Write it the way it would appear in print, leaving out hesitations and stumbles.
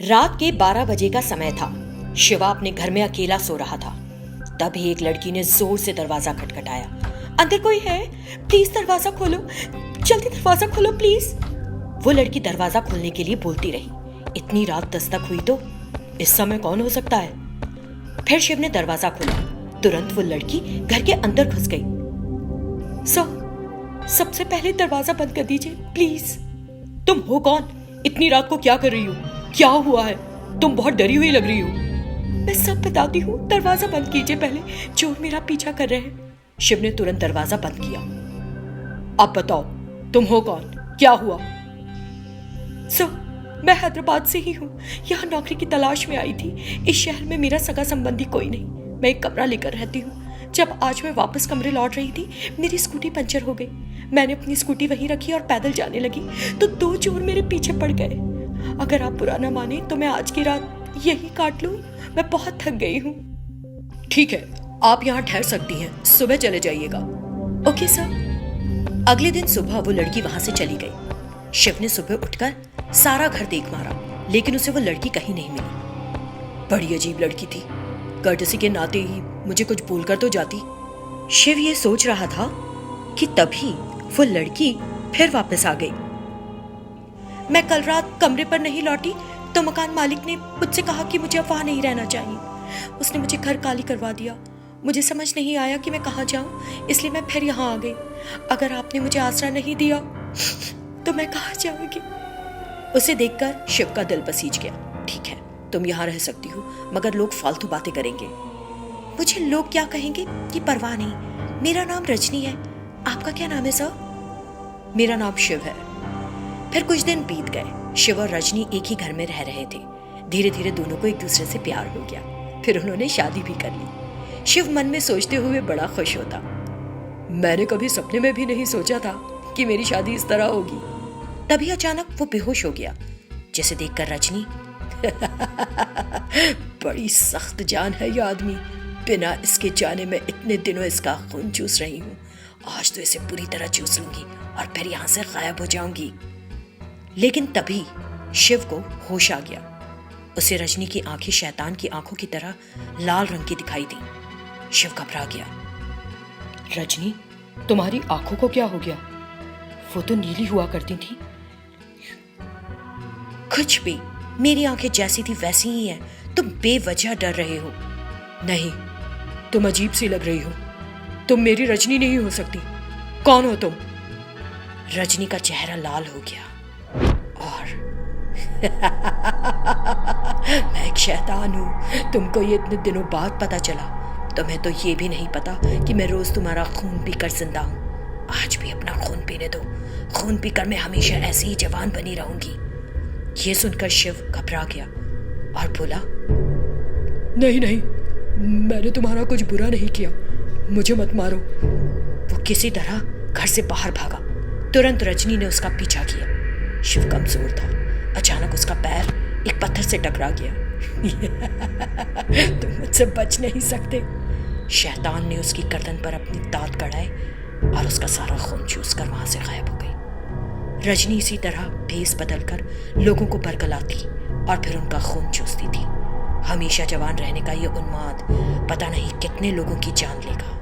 रात के 12 बजे का समय था। शिवा अपने घर में अकेला सो रहा था। तभी एक लड़की ने जोर से दरवाजा खटखटाया। अंदर कोई है? प्लीज दरवाजा खोलो, जल्दी दरवाजा खोलो प्लीज। वो लड़की दरवाजा खोलने के लिए बोलती रही। इतनी रात 10 तक हुई तो इस समय कौन हो सकता है? फिर शिव ने दरवाजा खोला। तुरंत वो लड़की घर के अंदर घुस गई। सबसे पहले दरवाजा बंद कर दीजिए प्लीज। तुम हो कौन? इतनी रात को क्या कर रही हो? क्या हुआ है? तुम बहुत डरी हुई लग रही हो। मैं सब बताती हूँ, दरवाजा बंद कीजिए पहले, चोर मेरा पीछा कर रहे हैं। शिव ने तुरंत दरवाजा बंद किया। अब बताओ तुम हो कौन? क्या हुआ? मैं हैदराबाद से ही हूँ। यहाँ नौकरी की तलाश में आई थी। इस शहर में मेरा सगा संबंधी कोई नहीं। मैं एक कमरा लेकर रहती हूँ। जब आज मैं वापस कमरे लौट रही थी, मेरी स्कूटी पंचर हो गई। मैंने अपनी स्कूटी वहीं रखी और पैदल जाने लगी तो 2 चोर मेरे पीछे पड़ गए। अगर आप बुरा ना माने तो मैं आज की रात यही काट लूं। मैं बहुत थक गई हूँ। ठीक है, आप यहाँ ठहर सकती हैं, सुबह चले जाइएगा। Okay sir. अगले दिन सुबह वो लड़की वहां से चली गई। शिव ने सुबह उठकर सारा घर देख मारा, लेकिन उसे वो लड़की कहीं नहीं मिली। बड़ी अजीब लड़की थी। कर्टसी के नाते ही मुझे कुछ बोलकर तो जाती। शिव ये सोच रहा था कि तभी वो लड़की फिर वापस आ गई। मैं कल रात कमरे पर नहीं लौटी तो मकान मालिक ने मुझसे कहा कि मुझे अब वहां नहीं रहना चाहिए। उसने मुझे घर खाली करवा दिया। मुझे समझ नहीं आया कि मैं कहाँ जाऊं, इसलिए मैं फिर यहाँ आ गई। अगर आपने मुझे आसरा नहीं दिया तो मैं कहाँ जाऊंगी? उसे देखकर शिव का दिल पसीज गया। ठीक है, तुम यहाँ रह सकती हो, मगर लोग फालतू बातें करेंगे। मुझे लोग क्या कहेंगे कि परवाह नहीं। मेरा नाम रजनी है। आपका क्या नाम है सर? मेरा नाम शिव है। फिर कुछ दिन बीत गए। शिव और रजनी एक ही घर में रह रहे थे। धीरे धीरे दोनों को एक दूसरे से प्यार हो गया। फिर उन्होंने शादी भी कर ली। शिव मन में सोचते हुए बड़ा खुश होता। मैंने कभी सपने में भी नहीं सोचा था कि मेरी शादी इस तरह होगी। तभी अचानक वो बेहोश हो गया, जिसे देखकर रजनी बड़ी सख्त जान है ये आदमी। बिना इसके जाने मैं इतने दिनों इसका खून चूस रही हूँ। आज तो इसे पूरी तरह चूस लूंगी और फिर यहाँ से गायब हो जाऊंगी। लेकिन तभी शिव को होश आ गया। उसे रजनी की आंखें शैतान की आंखों की तरह लाल रंग की दिखाई दी। शिव घबरा गया। रजनी, तुम्हारी आंखों को क्या हो गया? वो तो नीली हुआ करती थी। कुछ भी, मेरी आंखें जैसी थी वैसी ही है। तुम बेवजह डर रहे हो। नहीं, तुम अजीब सी लग रही हो। तुम मेरी रजनी नहीं हो सकती। कौन हो तुम? रजनी का चेहरा लाल हो गया और मैं एक शैतान हूं। तुमको ये इतने दिनों बाद पता चला। तुम्हें तो ये भी नहीं पता कि मैं रोज तुम्हारा खून पीकर जिंदा हूं। आज भी अपना खून पीने दो। खून पीकर मैं हमेशा ऐसी ही जवान बनी रहूंगी। ये सुनकर शिव घबरा गया और बोला, नहीं नहीं, मैंने तुम्हारा कुछ बुरा नहीं किया। मुझे मत मारो। वो किसी तरह घर से बाहर भागा। तुरंत रजनी ने उसका पीछा किया। शिव कमजोर था। अचानक उसका पैर एक पत्थर से टकरा गया। तुम मुझसे बच नहीं सकते। शैतान ने उसकी गर्दन पर अपनी दांत गड़ाए और उसका सारा खून चूस कर वहां से गायब हो गई। रजनी इसी तरह भेस बदलकर लोगों को बरगलाती और फिर उनका खून चूसती थी। हमेशा जवान रहने का ये उन्माद पता नहीं कितने लोगों की जान लेगा।